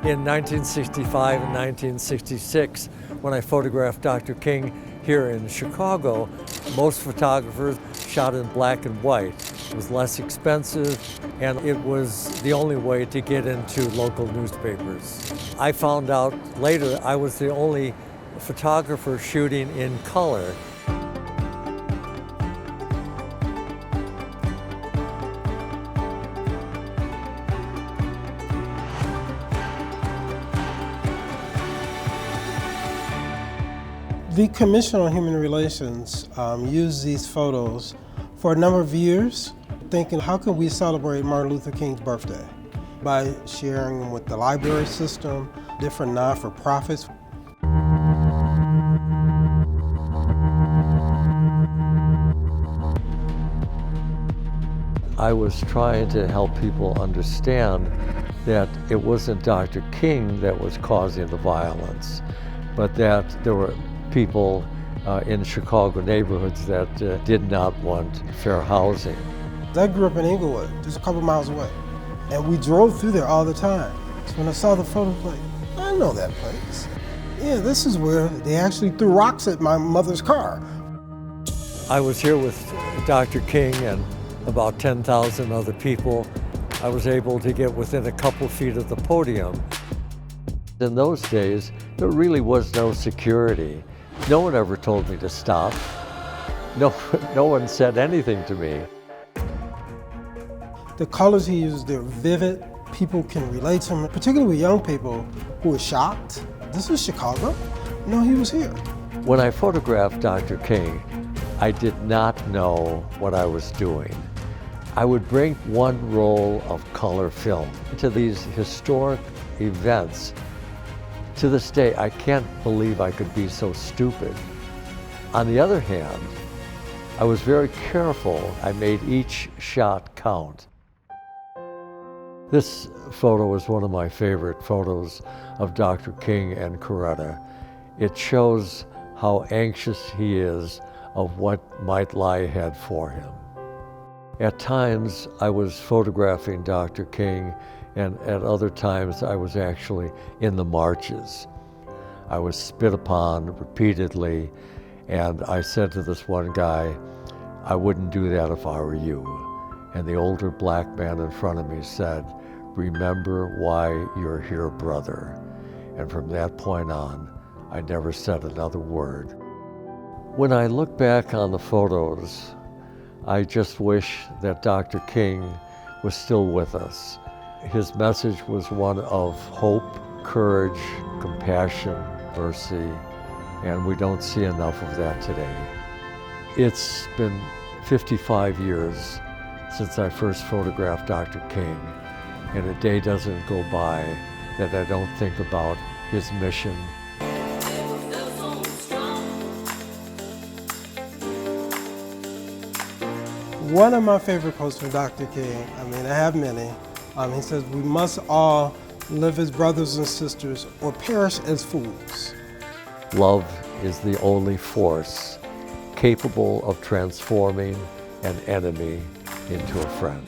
In 1965 and 1966, when I photographed Dr. King here in Chicago, most photographers shot in black and white. It was less expensive, and it was the only way to get into local newspapers. I found out later I was the only photographer shooting in color. The Commission on Human Relations used these photos for a number of years, thinking how can we celebrate Martin Luther King's birthday? By sharing them with the library system, different non-for-profits. I was trying to help people understand that it wasn't Dr. King that was causing the violence, but that there were people in Chicago neighborhoods that did not want fair housing. I grew up in Inglewood, just a couple miles away, and we drove through there all the time. So when I saw the photo, I was like, I know that place. Yeah, this is where they actually threw rocks at my mother's car. I was here with Dr. King and about 10,000 other people. I was able to get within a couple feet of the podium. In those days, there really was no security. No one ever told me to stop. No one said anything to me. The colors he used, they're vivid. People can relate to them, particularly with young people who are shocked. This is Chicago? No, he was here. When I photographed Dr. King, I did not know what I was doing. I would bring one roll of color film to these historic events. To this day, I can't believe I could be so stupid. On the other hand, I was very careful. I made each shot count. This photo is one of my favorite photos of Dr. King and Coretta. It shows how anxious he is of what might lie ahead for him. At times, I was photographing Dr. King, and at other times, I was actually in the marches. I was spit upon repeatedly, and I said to this one guy, I wouldn't do that if I were you. And the older black man in front of me said, remember why you're here, brother. And from that point on, I never said another word. When I look back on the photos, I just wish that Dr. King was still with us. His message was one of hope, courage, compassion, mercy, and we don't see enough of that today. It's been 55 years since I first photographed Dr. King, and a day doesn't go by that I don't think about his mission. One of my favorite quotes from Dr. King, I have many, he says, we must all live as brothers and sisters or perish as fools. Love is the only force capable of transforming an enemy into a friend.